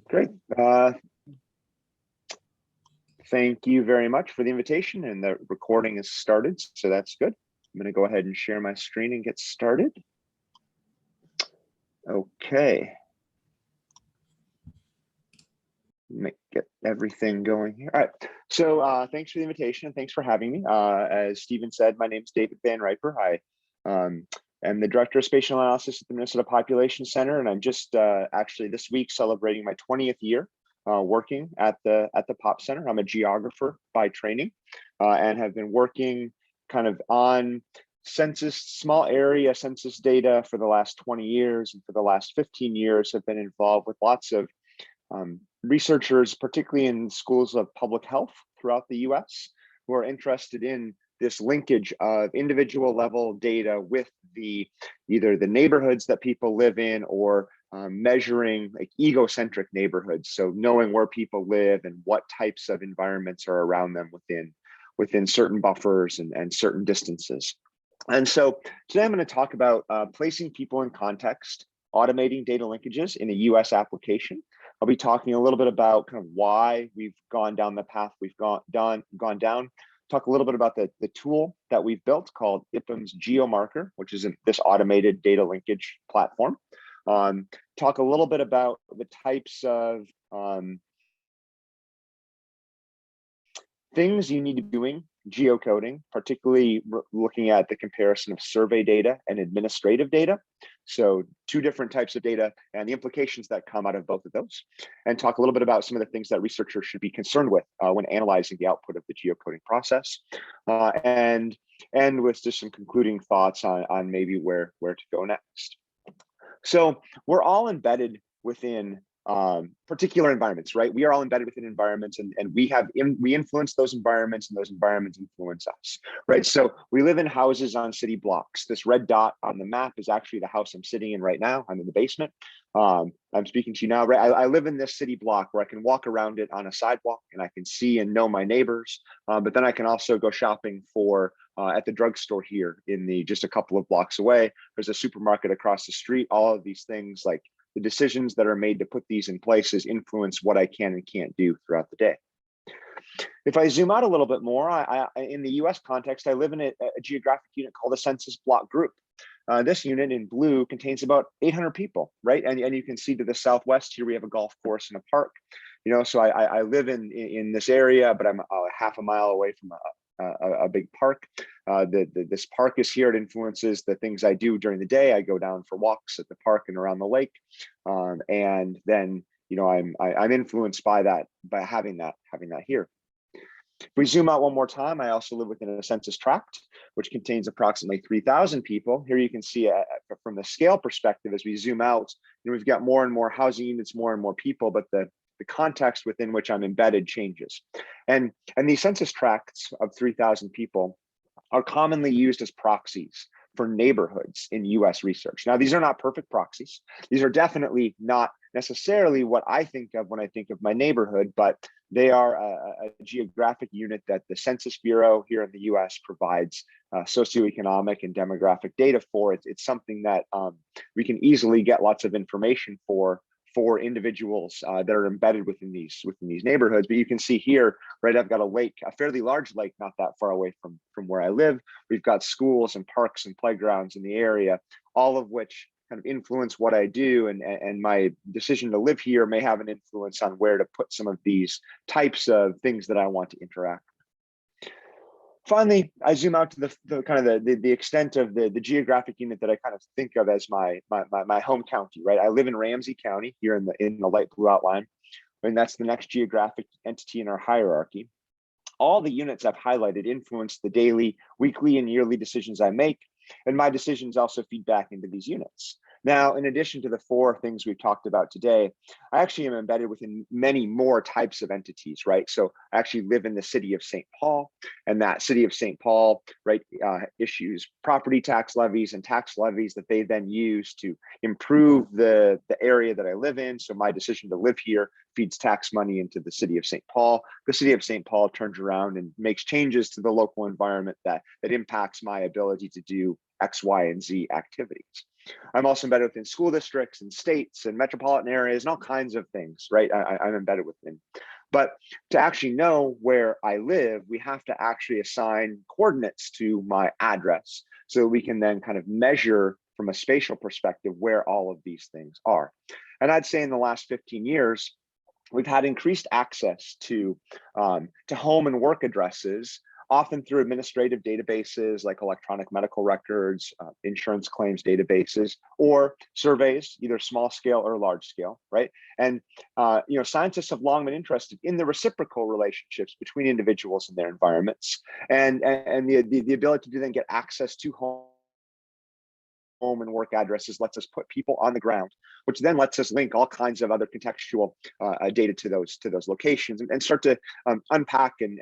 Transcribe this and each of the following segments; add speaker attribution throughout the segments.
Speaker 1: Great. Thank you very much for the invitation, and the recording is started, so that's good. I'm going to go ahead and share my screen and get started. Okay. Get everything going here. All right. So thanks for the invitation. Thanks for having me. As Stephen said, my name is David Van Riper. I am the director of spatial analysis at the Minnesota Population Center, and I'm just actually this week celebrating my 20th year working at the Pop Center. I'm a geographer by training, and have been working kind of on small area census data for the last 20 years, and for the last 15 years have been involved with lots of researchers, particularly in schools of public health throughout the US, who are interested in this linkage of individual level data with either the neighborhoods that people live in, or measuring like egocentric neighborhoods. So knowing where people live and what types of environments are around them within certain buffers and certain distances. And so today I'm going to talk about placing people in context, automating data linkages in a US application. I'll be talking a little bit about kind of why we've gone down the path we've gone down, talk a little bit about the tool that we've built called IPM's GeoMarker, which is this automated data linkage platform. Talk a little bit about the types of things you need to be doing geocoding, particularly looking at the comparison of survey data and administrative data. So two different types of data and the implications that come out of both of those. And talk a little bit about some of the things that researchers should be concerned with when analyzing the output of the geocoding process. And with just some concluding thoughts on maybe where to go next. So we're all embedded within particular environments, right? We are all embedded within environments, and we influence those environments, and those environments influence us, right? So we live in houses on city blocks. This red dot on the map is actually the house I'm sitting in right now. I'm in the basement. I'm speaking to you now, right? I live in this city block where I can walk around it on a sidewalk, and I can see and know my neighbors. But then I can also go shopping at the drugstore here just a couple of blocks away. There's a supermarket across the street. All of these things, like the decisions that are made to put these in places, influence what I can and can't do throughout the day. If I zoom out a little bit more, in the US context, I live in a geographic unit called a census block group. This unit in blue contains about 800 people, right? And you can see to the southwest here, we have a golf course and a park. So I live in this area, but I'm half a mile away from a big park. This park is here. It influences the things I do during the day. I go down for walks at the park and around the lake, and then I'm influenced by that, by having that here. If we zoom out one more time, I also live within a census tract, which contains approximately 3,000 people. Here you can see from the scale perspective, as we zoom out, we've got more and more housing units, more and more people, but the context within which I'm embedded changes. And these census tracts of 3,000 people are commonly used as proxies for neighborhoods in US research. Now, these are not perfect proxies. These are definitely not necessarily what I think of when I think of my neighborhood, but they are a geographic unit that the Census Bureau here in the US provides socioeconomic and demographic data for. It's something that we can easily get lots of information for individuals that are embedded within these neighborhoods. But you can see here, right, I've got a lake, a fairly large lake, not that far away from where I live. We've got schools and parks and playgrounds in the area, all of which kind of influence what I do, and my decision to live here may have an influence on where to put some of these types of things that I want to interact with. Finally, I zoom out to the kind of the extent of the geographic unit that I kind of think of as my home county, right? I live in Ramsey County here in the light blue outline, and that's the next geographic entity in our hierarchy. All the units I've highlighted influence the daily, weekly, and yearly decisions I make, and my decisions also feed back into these units. Now, in addition to the four things we've talked about today, I actually am embedded within many more types of entities, right? So I actually live in the city of St. Paul, and that city of St. Paul, right, issues property tax levies and tax levies that they then use to improve the area that I live in. So my decision to live here feeds tax money into the city of St. Paul. The city of St. Paul turns around and makes changes to the local environment that impacts my ability to do X, Y, and Z activities. I'm also embedded within school districts and states and metropolitan areas and all kinds of things, right? I'm embedded within. But to actually know where I live, we have to actually assign coordinates to my address so that we can then kind of measure from a spatial perspective where all of these things are. And I'd say in the last 15 years, we've had increased access to home and work addresses, often through administrative databases like electronic medical records, insurance claims databases, or surveys, either small scale or large scale, right? And scientists have long been interested in the reciprocal relationships between individuals and their environments, and the ability to then get access to home and work addresses lets us put people on the ground, which then lets us link all kinds of other contextual data to those locations and start to unpack and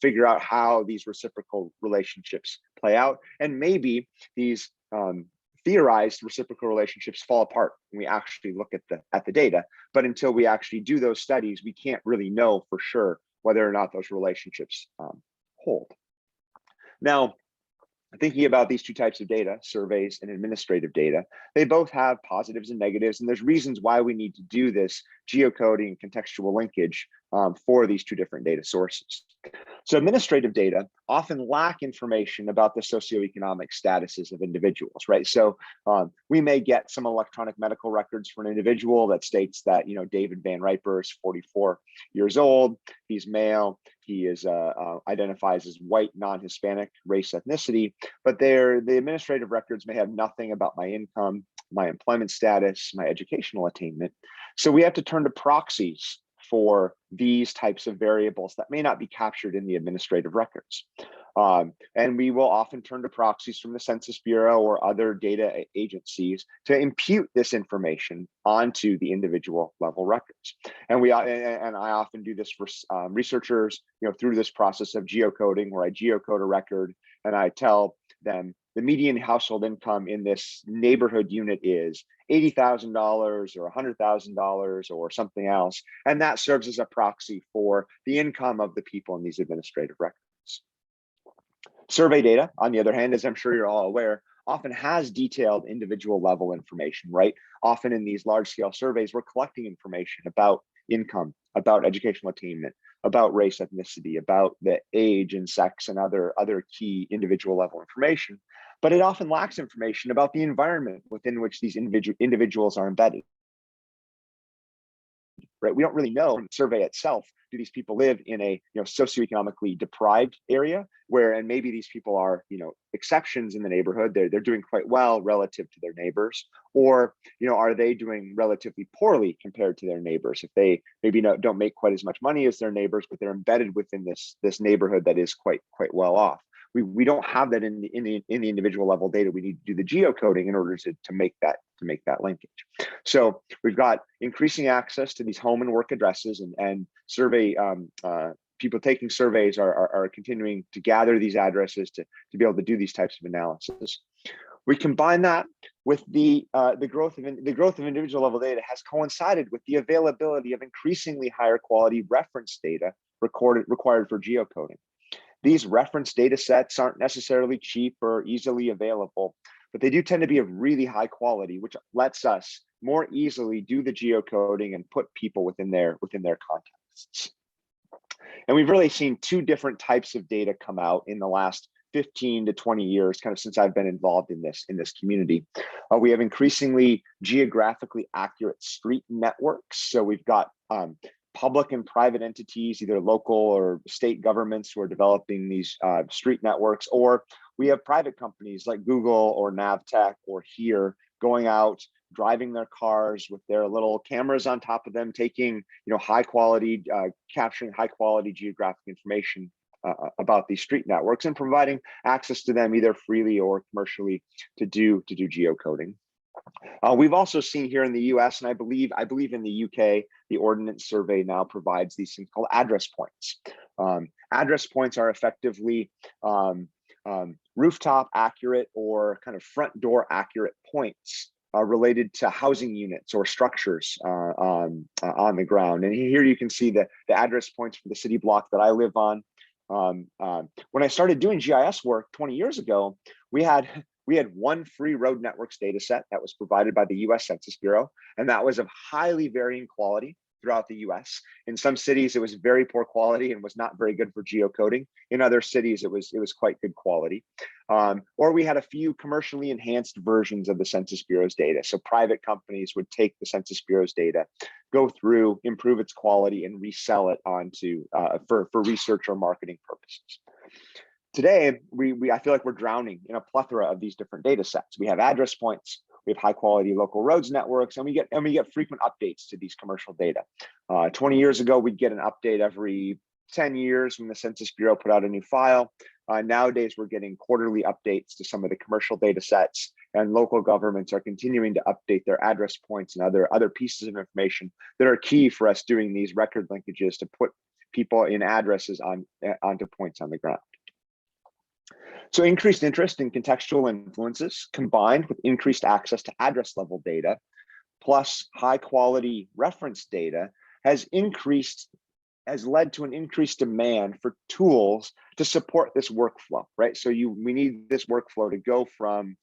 Speaker 1: figure out how these reciprocal relationships play out. And maybe these theorized reciprocal relationships fall apart when we actually look at the data. But until we actually do those studies, we can't really know for sure whether or not those relationships hold. Now, thinking about these two types of data, surveys and administrative data, they both have positives and negatives, and there's reasons why we need to do this geocoding and contextual linkage for these two different data sources. So administrative data often lack information about the socioeconomic statuses of individuals, right? So we may get some electronic medical records for an individual that states that, David Van Riper is 44 years old, he's male, he is identifies as white, non-Hispanic, race, ethnicity, but the administrative records may have nothing about my income, my employment status, my educational attainment. So we have to turn to proxies for these types of variables that may not be captured in the administrative records. And we will often turn to proxies from the Census Bureau or other data agencies to impute this information onto the individual level records. And I often do this for researchers, through this process of geocoding, where I geocode a record and I tell them the median household income in this neighborhood unit is $80,000 or $100,000 or something else. And that serves as a proxy for the income of the people in these administrative records. Survey data, on the other hand, as I'm sure you're all aware, often has detailed individual level information, right? Often in these large scale surveys, we're collecting information about income, about educational attainment, about race, ethnicity, about the age and sex and other key individual level information. But it often lacks information about the environment within which these individuals are embedded. Right? We don't really know from the survey itself, do these people live in a socioeconomically deprived area and maybe these people are exceptions in the neighborhood, they're doing quite well relative to their neighbors, or are they doing relatively poorly compared to their neighbors? If they maybe don't make quite as much money as their neighbors, but they're embedded within this neighborhood that is quite well off. We don't have that in the individual level data. We need to do the geocoding in order to make that linkage. So we've got increasing access to these home and work addresses, and survey people taking surveys are continuing to gather these addresses to be able to do these types of analysis. We combine that with the growth of individual level data has coincided with the availability of increasingly higher quality reference data required for geocoding. These reference data sets aren't necessarily cheap or easily available, but they do tend to be of really high quality, which lets us more easily do the geocoding and put people within their contexts. And we've really seen two different types of data come out in the last 15 to 20 years, kind of since I've been involved in this community. We have increasingly geographically accurate street networks. So we've got public and private entities, either local or state governments, who are developing these street networks, or we have private companies like Google or Navtech or Here going out, driving their cars with their little cameras on top of them, taking high quality, capturing high quality geographic information about these street networks and providing access to them either freely or commercially to do geocoding. We've also seen here in the US, and I believe in the UK, the Ordnance Survey now provides these things called address points. Address points are effectively rooftop accurate or kind of front door accurate points related to housing units or structures on the ground. And here you can see the address points for the city block that I live on. When I started doing GIS work 20 years ago, we had we had one free road networks data set that was provided by the US Census Bureau, and that was of highly varying quality throughout the US. In some cities, it was very poor quality and was not very good for geocoding. In other cities, it was quite good quality. Or we had a few commercially enhanced versions of the Census Bureau's data. So private companies would take the Census Bureau's data, go through, improve its quality, and resell it onto for research or marketing purposes. Today, I feel like we're drowning in a plethora of these different data sets. We have address points, we have high quality local roads networks, and we get frequent updates to these commercial data. 20 years ago, we'd get an update every 10 years when the Census Bureau put out a new file. Nowadays, we're getting quarterly updates to some of the commercial data sets, and local governments are continuing to update their address points and other pieces of information that are key for us doing these record linkages to put people in addresses onto points on the ground. So increased interest in contextual influences combined with increased access to address level data plus high quality reference data has led to an increased demand for tools to support this workflow, right? So we need this workflow to go from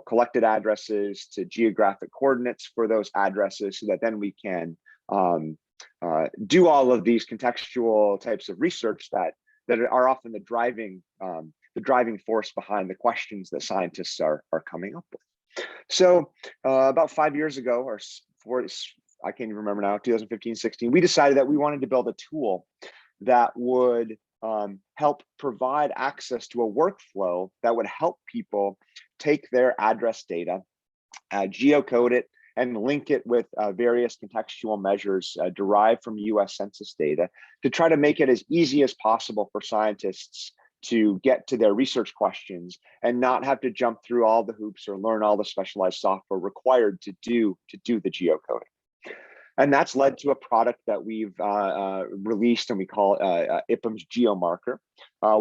Speaker 1: collected addresses to geographic coordinates for those addresses so that then we can do all of these contextual types of research that are often the driving force behind the questions that scientists are coming up with. So about 5 years ago, or I can't even remember now, 2015, 16, we decided that we wanted to build a tool that would help provide access to a workflow that would help people take their address data, geocode it, and link it with various contextual measures derived from US Census data to try to make it as easy as possible for scientists to get to their research questions and not have to jump through all the hoops or learn all the specialized software required to do the geocoding. And that's led to a product that we've released, and we call IPM's GeoMarker.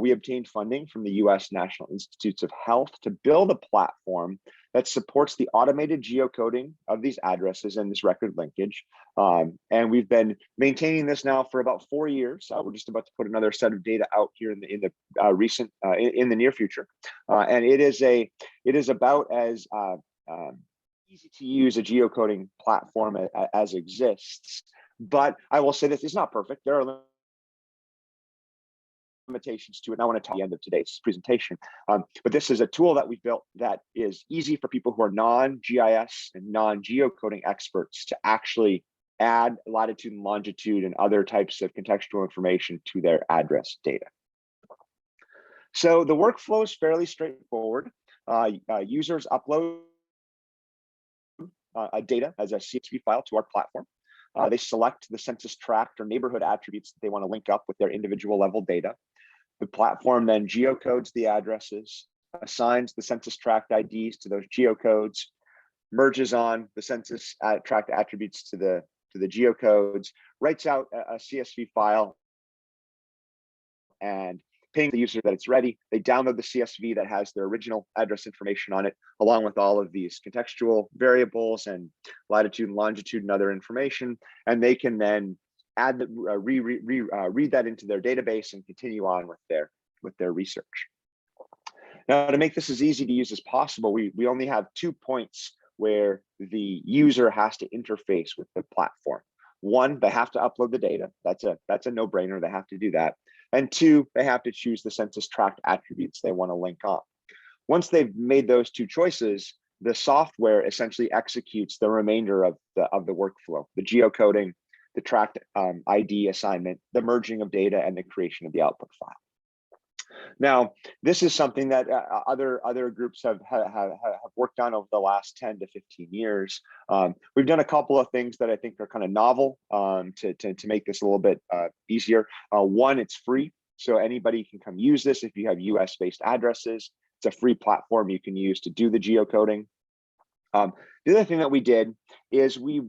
Speaker 1: We obtained funding from the US National Institutes of Health to build a platform that supports the automated geocoding of these addresses and this record linkage. And we've been maintaining this now for about 4 years. We're just about to put another set of data out here in the near future. And it is about as easy to use a geocoding platform as exists. But I will say this is not perfect. There are limitations to it. And I want to talk at the end of today's presentation. But this is a tool that we've built that is easy for people who are non-GIS and non-geocoding experts to actually add latitude and longitude and other types of contextual information to their address data. So the workflow is fairly straightforward. Users upload data as a CSV file to our platform. They select the census tract or neighborhood attributes that they want to link up with their individual level data. The platform then geocodes the addresses, assigns the census tract IDs to those geocodes, merges on the census tract attributes to the geocodes, writes out a CSV file, and ping the user that it's ready. They download the CSV that has their original address information on it, along with all of these contextual variables and latitude and longitude and other information, and they can then add read that into their database and continue on with their research. Now, to make this as easy to use as possible, we only have 2 points where the user has to interface with the platform. One, they have to upload the data. That's a no-brainer. They have to do that. And 2, they have to choose the census tract attributes they want to link up. Once they've made those 2 choices, the software essentially executes the remainder of the workflow: the geocoding, the tract ID assignment, the merging of data, and the creation of the output file. Now, this is something that other groups have worked on over the last 10 to 15 years. We've done a couple of things that I think are kind of novel to make this a little bit easier. One, it's free, so anybody can come use this if you have US-based addresses. It's a free platform you can use to do the geocoding. The other thing that we did is we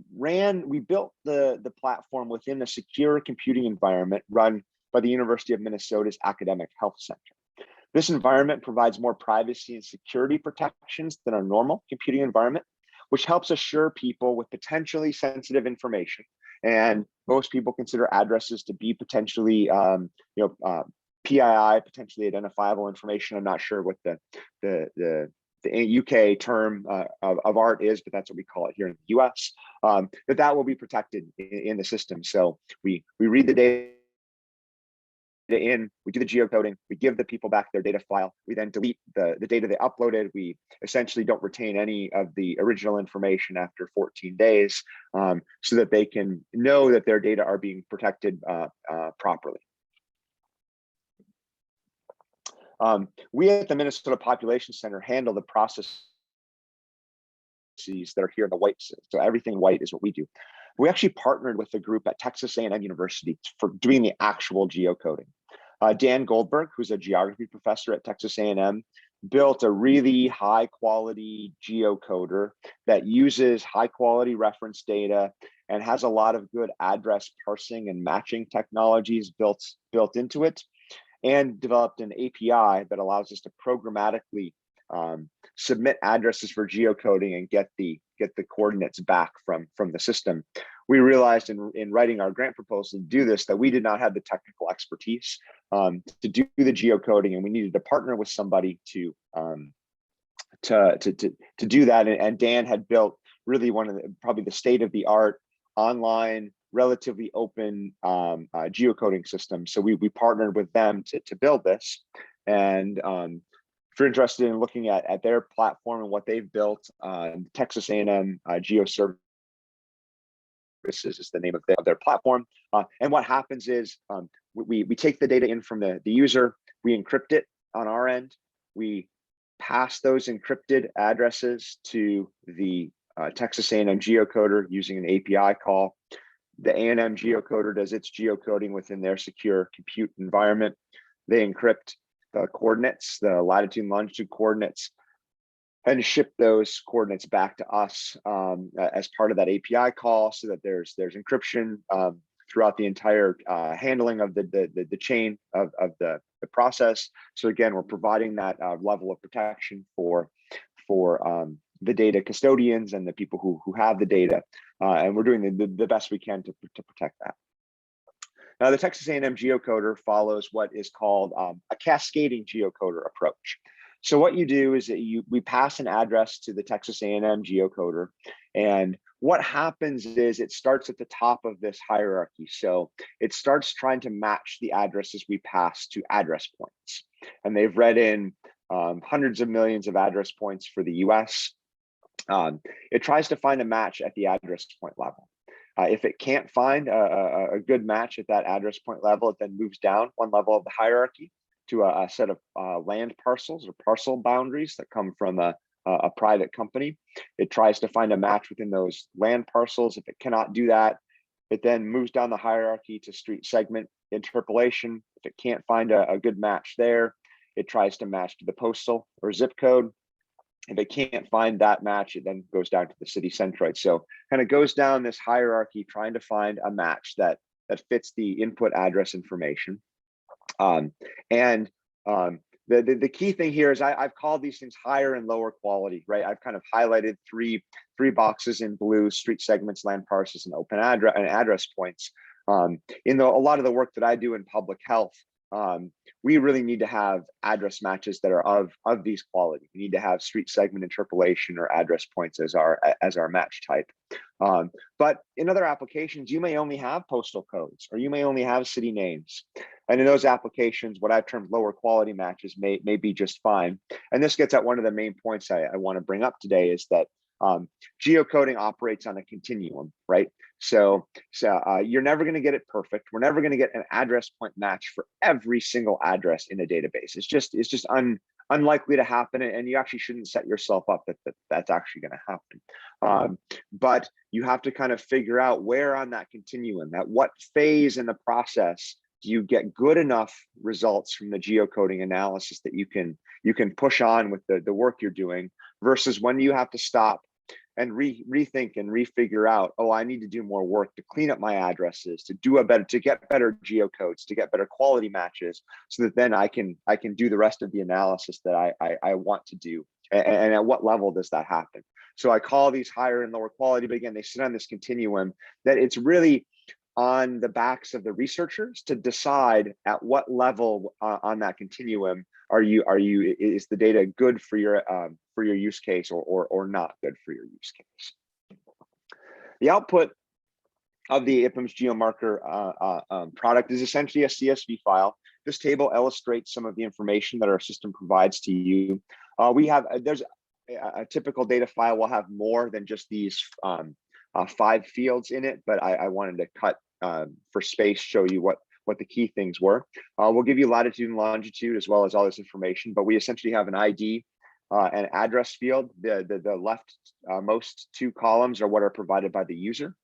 Speaker 1: built the platform within a secure computing environment run by the University of Minnesota's Academic Health Center. This environment provides more privacy and security protections than our normal computing environment, which helps assure people with potentially sensitive information. And most people consider addresses to be potentially, PII, potentially identifiable information. I'm not sure what the the UK term of art is, but that's what we call it here in the US, that will be protected in the system. So we read the data in, we do the geocoding, we give the people back their data file, we then delete the data they uploaded. We essentially don't retain any of the original information after 14 days, so that they can know that their data are being protected properly. We at the Minnesota Population Center handle the processes that are here in the white. So everything white is what we do. We actually partnered with the group at Texas A&M University for doing the actual geocoding. Dan Goldberg, who's a geography professor at Texas A&M, built a really high quality geocoder that uses high quality reference data and has a lot of good address parsing and matching technologies built into it, and developed an API that allows us to programmatically submit addresses for geocoding and get the coordinates back from the system. We realized in writing our grant proposal to do this that we did not have the technical expertise to do the geocoding, and we needed to partner with somebody to do that. And Dan had built really one of probably the state of the art online, relatively open geocoding system. So we partnered with them to build this. And if you're interested in looking at their platform and what they've built, Texas A&M GeoServices is the name of their platform. And what happens is we take the data in from the user, we encrypt it on our end, we pass those encrypted addresses to the Texas A&M geocoder using an API call. The A&M geocoder does its geocoding within their secure compute environment. They encrypt the coordinates, the latitude and longitude coordinates, and ship those coordinates back to us as part of that API call, so that there's encryption throughout the entire handling of the chain of the process. So again, we're providing that level of protection for the data custodians and the people who have the data, and we're doing the best we can to protect that. Now, the Texas A&M geocoder follows what is called a cascading geocoder approach. So what you do is that we pass an address to the Texas A&M geocoder, and what happens is it starts at the top of this hierarchy. So it starts trying to match the addresses we pass to address points, and they've read in hundreds of millions of address points for the US. It tries to find a match at the address point level. If it can't find a good match at that address point level, it then moves down one level of the hierarchy to a set of land parcels or parcel boundaries that come from a private company. It tries to find a match within those land parcels. If it cannot do that, it then moves down the hierarchy to street segment interpolation. If it can't find a good match there, it tries to match to the postal or zip code. If it can't find that match, it then goes down to the city centroid. So kind of goes down this hierarchy trying to find a match that fits the input address information. The key thing here is I've called these things higher and lower quality, right? I've kind of highlighted three boxes in blue: street segments, land parcels, and open address points. In a lot of the work that I do in public health, we really need to have address matches that are of these quality. We need to have street segment interpolation or address points as our match type. But in other applications, you may only have postal codes, or you may only have city names. And in those applications, what I've termed lower quality matches may be just fine. And this gets at one of the main points I want to bring up today, is that geocoding operates on a continuum, right? So you're never going to get it perfect. We're never going to get an address point match for every single address in a database. It's just unlikely to happen, and you actually shouldn't set yourself up that's actually going to happen. But you have to kind of figure out where on that continuum, at what phase in the process do you get good enough results from the geocoding analysis that you can push on with the work you're doing, versus when you have to stop and rethink and refigure out, oh, I need to do more work to clean up my addresses, to get better geocodes, to get better quality matches, so that then I can do the rest of the analysis that I want to do. And at what level does that happen? So I call these higher and lower quality, but again, they sit on this continuum that it's really on the backs of the researchers to decide at what level on that continuum is the data good for your for your use case or not good for your use case. The output of the IPIMS GeoMarker product is essentially a CSV file. This table illustrates some of the information that our system provides to you. There's a typical data file will have more than just these 5 fields in it, but I wanted to cut for space, show you what the key things were. We'll give you latitude and longitude as well as all this information, but we essentially have an ID, an address field. The left most 2 columns are what are provided by the user.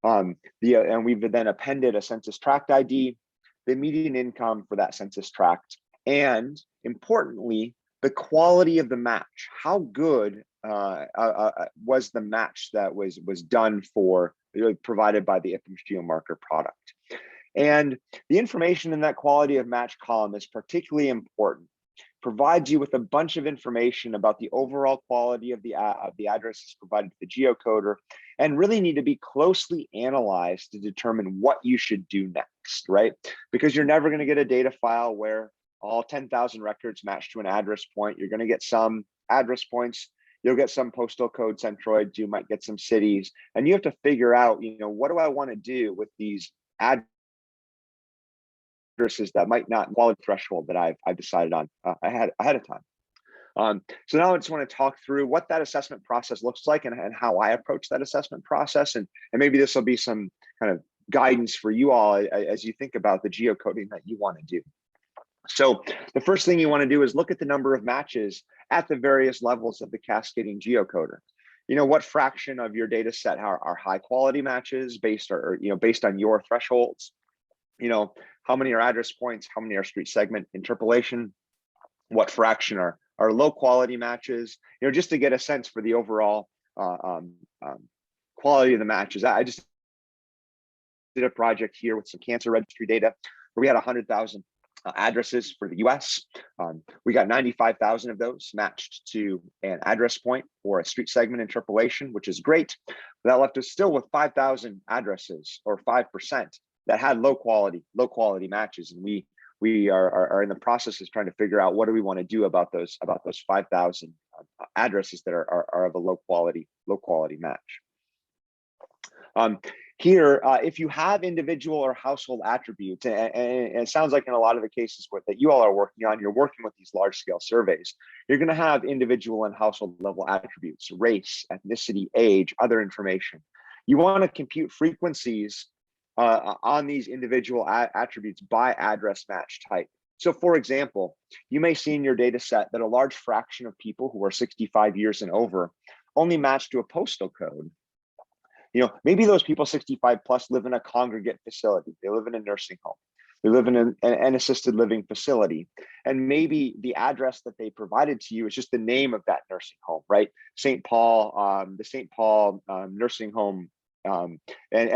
Speaker 1: And we've then appended a census tract ID, the median income for that census tract, and importantly, the quality of the match. How good was the match that was done for, provided by the IPIMS GeoMarker product? And the information in that quality of match column is particularly important. Provides you with a bunch of information about the overall quality of the addresses provided to the geocoder, and really need to be closely analyzed to determine what you should do next, right? Because you're never going to get a data file where all 10,000 records match to an address point. You're going to get some address points. You'll get some postal code centroids. You might get some cities, and you have to figure out, what do I want to do with these addresses that might not quality threshold that I've decided on ahead of time. So now I just want to talk through what that assessment process looks like and how I approach that assessment process. And maybe this will be some kind of guidance for you all as you think about the geocoding that you want to do. So the first thing you want to do is look at the number of matches at the various levels of the cascading geocoder. What fraction of your data set are high quality matches based on your thresholds? How many are address points? How many are street segment interpolation? What fraction are low quality matches? Just to get a sense for the overall quality of the matches. I just did a project here with some cancer registry data where we had 100,000 addresses for the US. We got 95,000 of those matched to an address point or a street segment interpolation, which is great. That left us still with 5,000 addresses, or 5%, that had low quality matches, and we are in the process of trying to figure out what do we want to do about those 5,000 addresses that are of a low quality match. Here, if you have individual or household attributes, and it sounds like in a lot of the cases that you all are working on, you're working with these large scale surveys, you're going to have individual and household level attributes, race, ethnicity, age, other information. You want to compute frequencies on these individual attributes by address match type. So for example, you may see in your data set that a large fraction of people who are 65 years and over only match to a postal code. Maybe those people 65 plus live in a congregate facility. They live in a nursing home. They live in an assisted living facility. And maybe the address that they provided to you is just the name of that nursing home, right? St. Paul, the St. Paul nursing home, and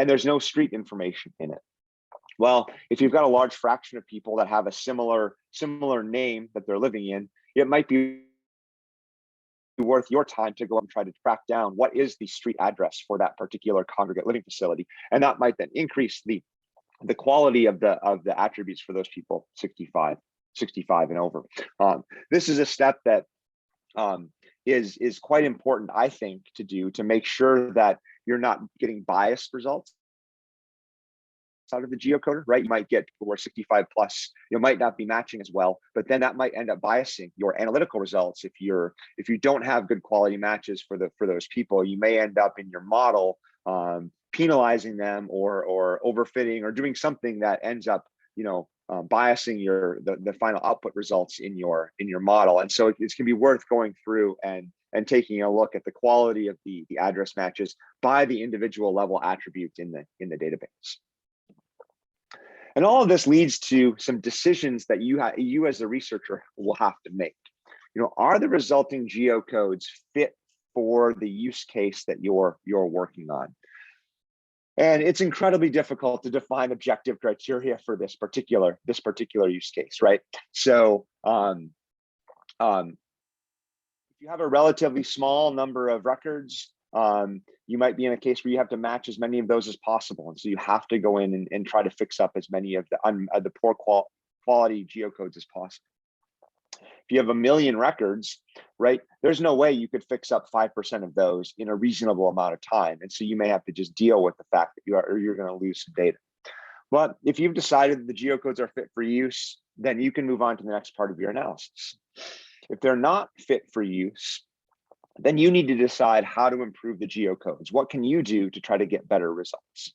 Speaker 1: there's no street information in it. Well, if you've got a large fraction of people that have a similar name that they're living in, it might be worth your time to go and try to track down what is the street address for that particular congregate living facility, and that might then increase the quality of the attributes for those people 65 and over. This is a step that is quite important, I think, to do to make sure that you're not getting biased results out of the geocoder, right? You might get people who are 65 plus, might not be matching as well, but then that might end up biasing your analytical results. If you don't have good quality matches for those people, you may end up in your model penalizing them or overfitting or doing something that ends up biasing the final output results in your model. And so it's gonna be worth going through and taking a look at the quality of the address matches by the individual level attributes in the database. And all of this leads to some decisions that you as a researcher will have to make. Are the resulting geocodes fit for the use case that you're working on? And it's incredibly difficult to define objective criteria for this particular use case, right? So if you have a relatively small number of records, you might be in a case where you have to match as many of those as possible. And so you have to go in and try to fix up as many of the poor quality geocodes as possible. If you have 1,000,000 records, right, there's no way you could fix up 5% of those in a reasonable amount of time. And so you may have to just deal with the fact that you're going to lose some data. But if you've decided that the geocodes are fit for use, then you can move on to the next part of your analysis. If they're not fit for use, then you need to decide how to improve the geocodes. What can you do to try to get better results?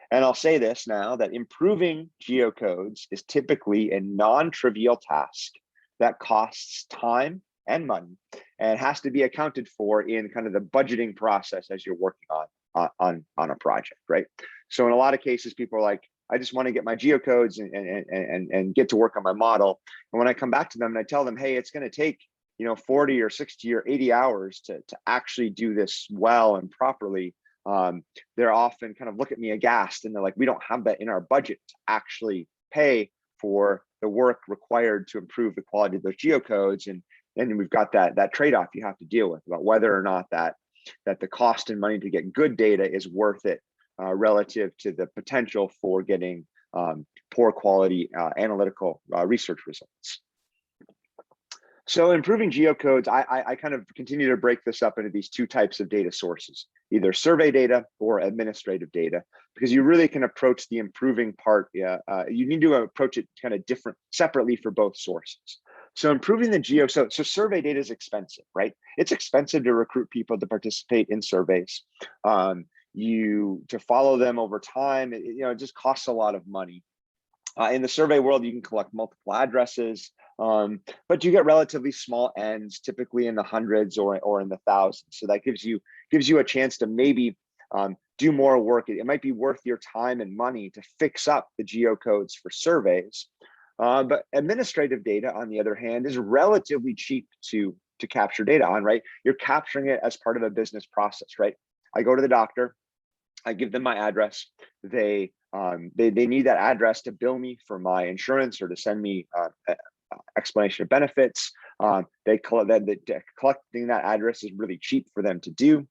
Speaker 1: And I'll say this now, that improving geocodes is typically a non-trivial task that costs time and money and has to be accounted for in kind of the budgeting process as you're working on a project, right? So in a lot of cases, people are like, I just want to get my geocodes and get to work on my model. And when I come back to them and I tell them, hey, it's going to take 40 or 60 or 80 hours to actually do this well and properly, they're often kind of look at me aghast and they're like, we don't have that in our budget to actually pay for the work required to improve the quality of those geocodes. And we've got that trade-off you have to deal with about whether or not that the cost and money to get good data is worth it relative to the potential for getting poor quality analytical research results. So improving geocodes, I kind of continue to break this up into these two types of data sources, either survey data or administrative data, because you really can approach the improving part. You need to approach it kind of separately for both sources. So improving the so survey data is expensive, right? It's expensive to recruit people to participate in surveys. To follow them over time, it just costs a lot of money. In the survey world, you can collect multiple addresses, but you get relatively small ends, typically in the hundreds or in the thousands. So that gives you a chance to maybe do more work. It might be worth your time and money to fix up the geocodes for surveys. But administrative data, on the other hand, is relatively cheap to capture data on, right? You're capturing it as part of a business process, right? I go to the doctor, I give them my address. They need that address to bill me for my insurance or to send me explanation of benefits. Collecting that address is really cheap for them to do.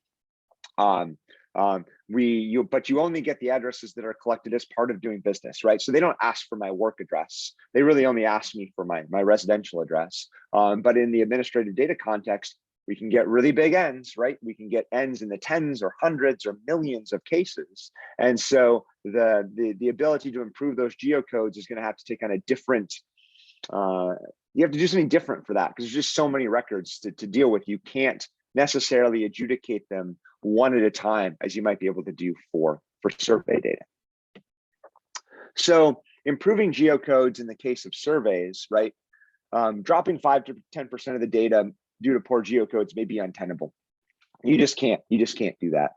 Speaker 1: But you only get the addresses that are collected as part of doing business, right? So they don't ask for my work address. They really only ask me for my residential address. But in the administrative data context, we can get really big ends, right? We can get ends in the tens or hundreds or millions of cases. And so the ability to improve those geocodes is going to have to take on a different, you have to do something different for that because there's just so many records to deal with. You can't necessarily adjudicate them one at a time as you might be able to do for survey data. So improving geocodes in the case of surveys, right? Dropping 5 to 10% of the data due to poor geocodes may be untenable. You just can't do that.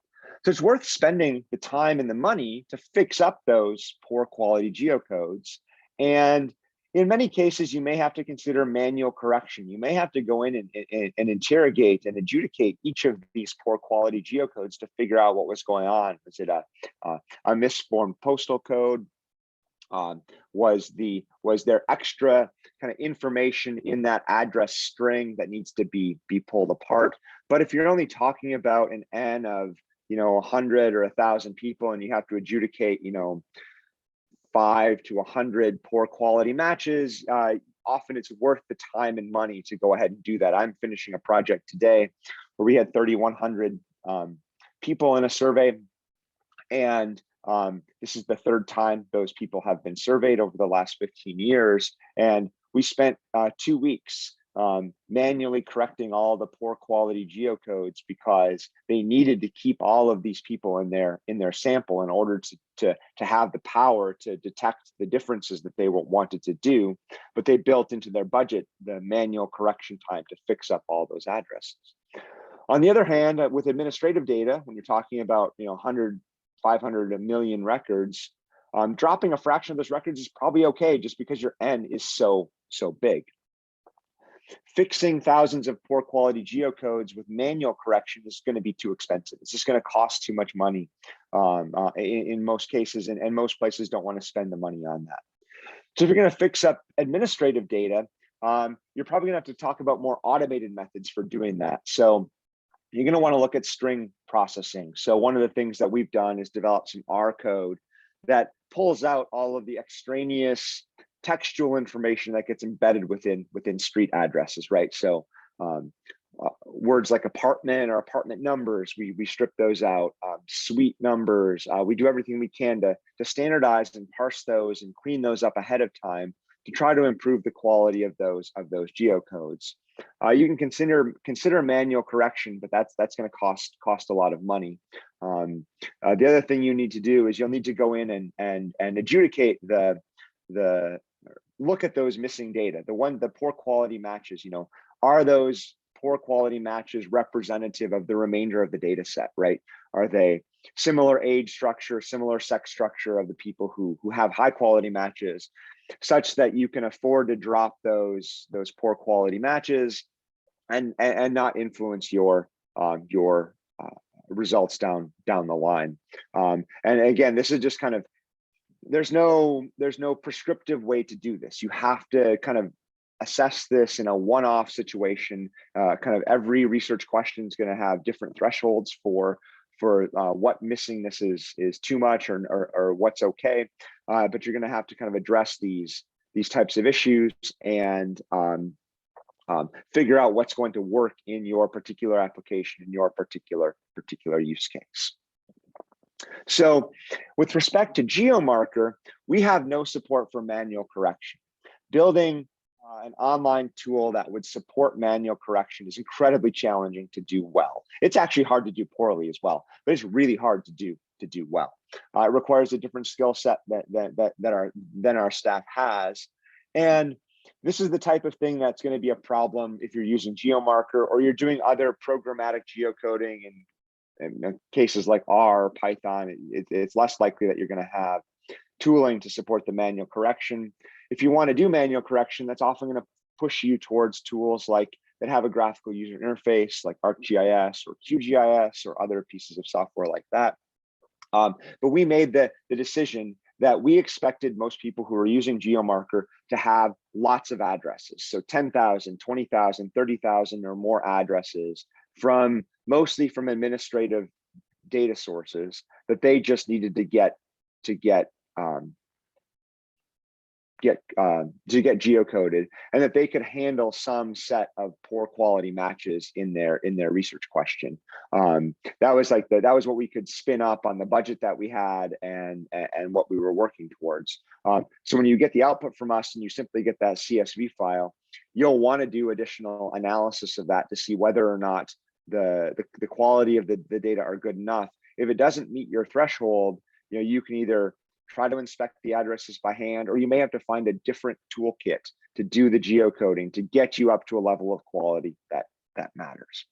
Speaker 1: So it's worth spending the time and the money to fix up those poor quality geocodes. And in many cases, you may have to consider manual correction. You may have to go in and interrogate and adjudicate each of these poor quality geocodes to figure out what was going on. Was it a misformed postal code? Was there extra kind of information in that address string that needs to be pulled apart? But if you're only talking about an N of 100 or 1,000 people and you have to adjudicate 5 to 100 poor quality matches, often it's worth the time and money to go ahead and do that. I'm finishing a project today where we had 3,100 people in a survey, and this is the third time those people have been surveyed over the last 15 years. And we spent 2 weeks manually correcting all the poor quality geocodes because they needed to keep all of these people in their sample in order to have the power to detect the differences that they wanted to do. But they built into their budget the manual correction time to fix up all those addresses. On the other hand, with administrative data, when you're talking about 100, 500, 1 million records, dropping a fraction of those records is probably okay just because your N is so big. Fixing thousands of poor quality geocodes with manual correction is going to be too expensive. It's just going to cost too much money in most cases, and most places don't want to spend the money on that. So if you're going to fix up administrative data, you're probably going to have to talk about more automated methods for doing that. So you're going to want to look at string processing. So one of the things that we've done is develop some R code that pulls out all of the extraneous textual information that gets embedded within street addresses, right? So words like apartment or apartment numbers, we strip those out. Suite numbers, we do everything we can to standardize and parse those and clean those up ahead of time to try to improve the quality of those geocodes. You can consider manual correction, but that's going to cost a lot of money. The other thing you need to do is you'll need to go in and adjudicate the look at those missing data, the poor quality matches. Are those poor quality matches representative of the remainder of the data set, right? Are they similar age structure, similar sex structure of the people who have high quality matches, such that you can afford to drop those poor quality matches and not influence your results down the line. And again, this is just kind of, there's no prescriptive way to do this. You have to kind of assess this in a one-off situation. Kind of every research question is going to have different thresholds for what missingness is too much or what's okay. But you're going to have to kind of address these types of issues and figure out what's going to work in your particular application, in your particular use case. So with respect to GeoMarker, we have no support for manual correction. Building an online tool that would support manual correction is incredibly challenging to do well. It's actually hard to do poorly as well, but it's really hard to do well. It requires a different skill set than our staff has. And this is the type of thing that's going to be a problem if you're using GeoMarker or you're doing other programmatic geocoding in cases like R or Python. It's less likely that you're going to have tooling to support the manual correction. If you want to do manual correction, that's often going to push you towards tools that have a graphical user interface like ArcGIS or QGIS or other pieces of software like that. But we made the decision that we expected most people who are using GeoMarker to have lots of addresses. So 10,000, 20,000, 30,000 or more addresses mostly from administrative data sources that they just needed to get geocoded, and that they could handle some set of poor quality matches in their research question. That was what we could spin up on the budget that we had and what we were working towards. So when you get the output from us and you simply get that CSV file, you'll want to do additional analysis of that to see whether or not the quality of the data are good enough. If it doesn't meet your threshold, you can either try to inspect the addresses by hand, or you may have to find a different toolkit to do the geocoding to get you up to a level of quality that matters.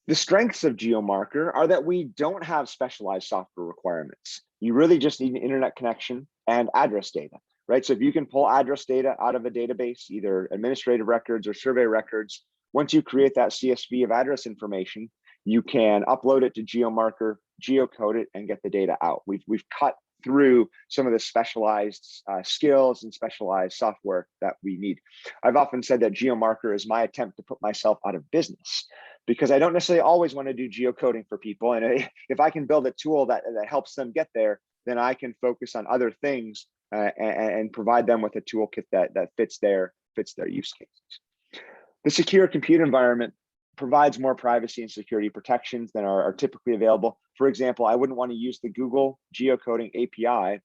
Speaker 1: The strengths of GeoMarker are that we don't have specialized software requirements. You really just need an internet connection and address data, right? So if you can pull address data out of a database, either administrative records or survey records, once you create that CSV of address information, you can upload it to GeoMarker, geocode it, and get the data out. We've cut through some of the specialized skills and specialized software that we need. I've often said that GeoMarker is my attempt to put myself out of business, because I don't necessarily always want to do geocoding for people. And if I can build a tool that helps them get there, then I can focus on other things and provide them with a toolkit that fits their use cases. The secure compute environment provides more privacy and security protections than are typically available. For example, I wouldn't want to use the Google geocoding API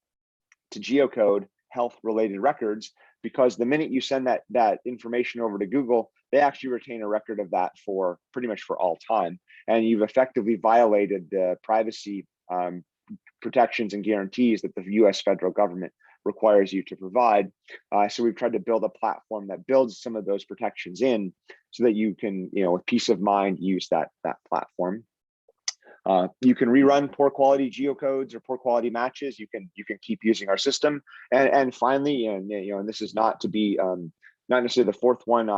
Speaker 1: to geocode health-related records, because the minute you send that information over to Google, they actually retain a record of that for pretty much for all time. And you've effectively violated the privacy protections and guarantees that the US federal government requires you to provide. So we've tried to build a platform that builds some of those protections in so that you can, with peace of mind, use that platform. You can rerun poor quality geocodes or poor quality matches. You can keep using our system. And finally, and this is not to be not necessarily the fourth one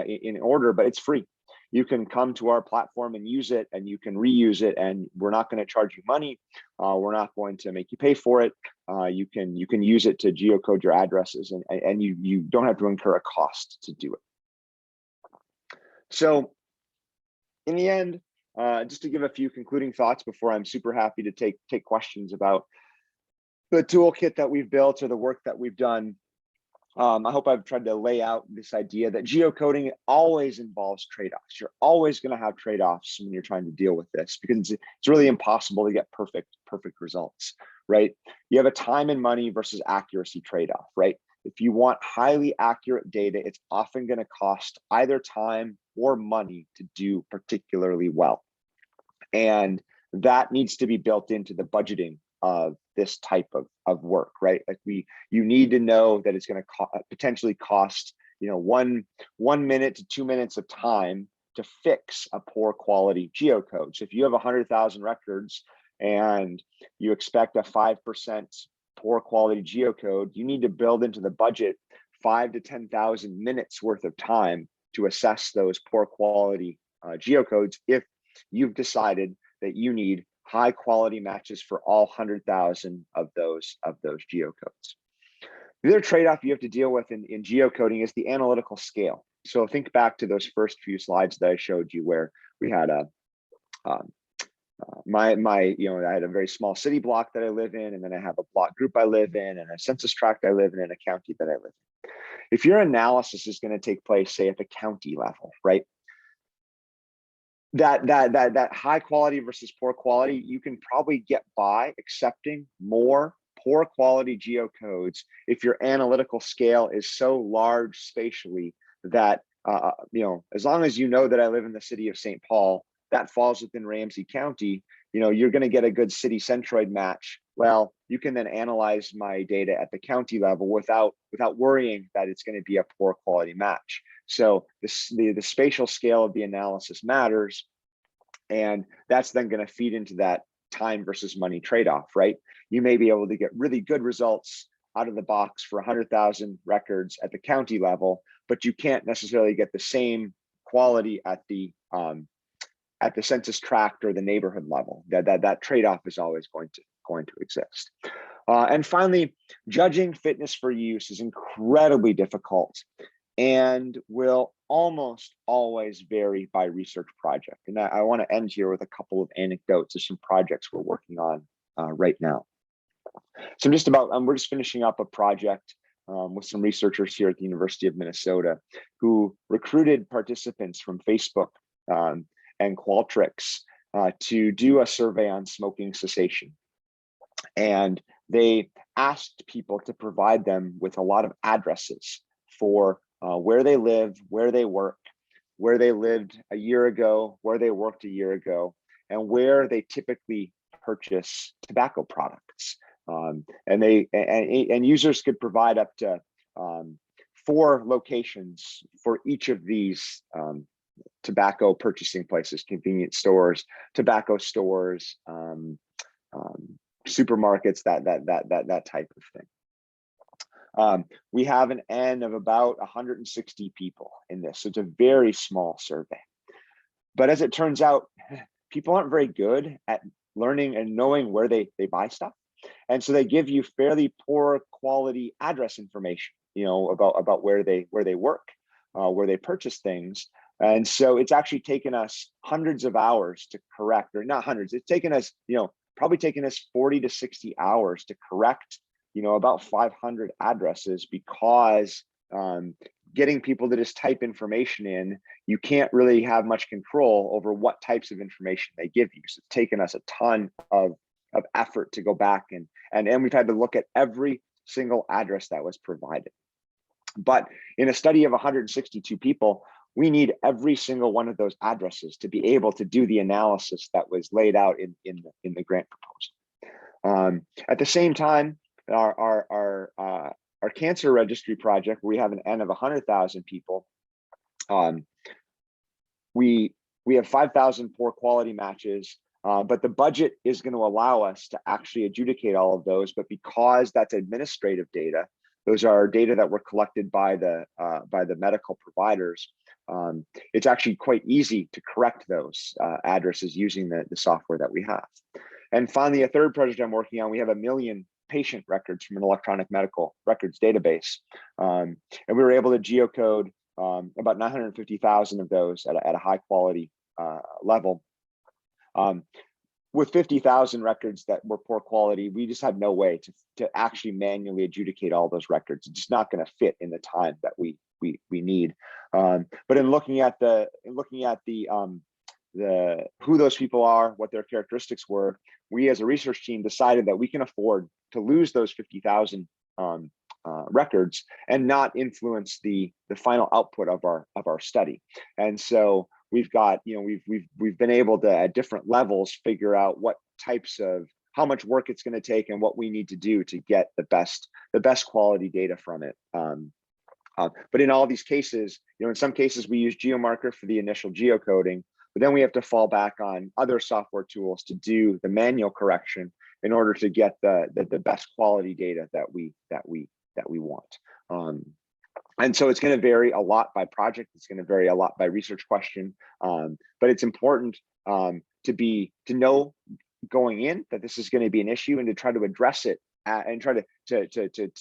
Speaker 1: in order, but it's free. You can come to our platform and use it, and you can reuse it, and we're not going to charge you money. We're not going to make you pay for it. You can use it to geocode your addresses, and you don't have to incur a cost to do it. So in the end, just to give a few concluding thoughts before I'm super happy to take questions about the toolkit that we've built or the work that we've done, I hope I've tried to lay out this idea that geocoding always involves trade-offs. You're always going to have trade-offs when you're trying to deal with this, because it's really impossible to get perfect results, right? You have a time and money versus accuracy trade-off, right? If you want highly accurate data, it's often going to cost either time or money to do particularly well. And that needs to be built into the budgeting of this type of work, right? Like you need to know that it's going to potentially cost, 1 minute to 2 minutes of time to fix a poor quality geocode. So if you have 100,000 records and you expect a 5% poor quality geocode, you need to build into the budget 5,000 to 10,000 minutes worth of time to assess those poor quality geocodes if you've decided that you need high quality matches for all 100,000 of those geocodes. The other trade-off you have to deal with in geocoding is the analytical scale. So think back to those first few slides that I showed you, where we had I had a very small city block that I live in, and then I have a block group I live in, and a census tract I live in, and a county that I live in. If your analysis is going to take place, say, at the county level, right? That high quality versus poor quality, you can probably get by accepting more poor quality geocodes if your analytical scale is so large spatially that as long as you know that I live in the city of St. Paul, that falls within Ramsey County, you're going to get a good city centroid match. Well, you can then analyze my data at the county level without worrying that it's going to be a poor quality match. So the spatial scale of the analysis matters, and that's then going to feed into that time versus money trade-off, right? You may be able to get really good results out of the box for 100,000 records at the county level, but you can't necessarily get the same quality at the census tract or the neighborhood level. That trade-off is always going to exist. And finally, judging fitness for use is incredibly difficult and will almost always vary by research project. And I want to end here with a couple of anecdotes of some projects we're working on right now. So we're just finishing up a project with some researchers here at the University of Minnesota who recruited participants from Facebook and Qualtrics to do a survey on smoking cessation. And they asked people to provide them with a lot of addresses for where they live, where they work, where they lived a year ago, where they worked a year ago, and where they typically purchase tobacco products. And users could provide up to 4 locations for each of these tobacco purchasing places: convenience stores, tobacco stores, supermarkets, that type of thing. We have an N of about 160 people in this, so it's a very small survey. But as it turns out, people aren't very good at learning and knowing where they buy stuff, and so they give you fairly poor quality address information, about where they work, where they purchase things. And so it's actually taken us hundreds of hours to correct, or not hundreds, it's taken us, probably taken us 40 to 60 hours to correct, about 500 addresses, because getting people to just type information in, you can't really have much control over what types of information they give you. So it's taken us a ton of effort to go back and we've had to look at every single address that was provided. But in a study of 162 people, we need every single one of those addresses to be able to do the analysis that was laid out in the grant proposal. At the same time, our cancer registry project, where we have an N of 100,000 people, we have 5,000 poor quality matches, but the budget is going to allow us to actually adjudicate all of those. But because that's administrative data, those are data that were collected by the medical providers, it's actually quite easy to correct those addresses using the software that we have. And finally, a third project I'm working on, we have 1 million patient records from an electronic medical records database. And we were able to geocode about 950,000 of those at a high quality level. with 50,000 records that were poor quality, we just had no way to actually manually adjudicate all those records. It's just not going to fit in the time that we need. But in looking at the who those people are, what their characteristics were, we as a research team decided that we can afford to lose those 50,000 records and not influence the final output of our study. And so we've got, we've been able to at different levels figure out what types of, how much work it's going to take and what we need to do to get the best quality data from it. But in all these cases, in some cases we use GeoMarker for the initial geocoding, but then we have to fall back on other software tools to do the manual correction in order to get the best quality data that we want. And so it's going to vary a lot by project. It's going to vary a lot by research question. But it's important to know going in that this is going to be an issue and to try to address it and try to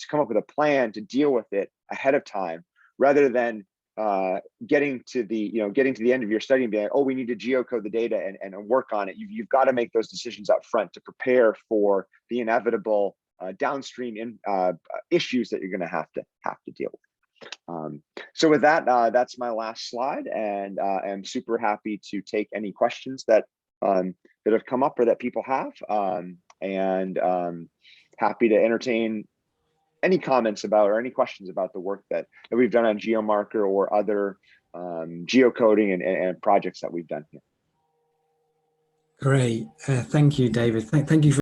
Speaker 1: come up with a plan to deal with it ahead of time, rather than getting to the end of your study and being like, oh, we need to geocode the data and work on it. You've got to make those decisions up front to prepare for the inevitable downstream issues that you're going to have to deal with. So with that, that's my last slide, and I'm super happy to take any questions that have come up or that people have, and happy to entertain any comments about or any questions about the work that we've done on GeoMarker or other geocoding and projects that we've done here.
Speaker 2: Great. Thank you, David. Thank you for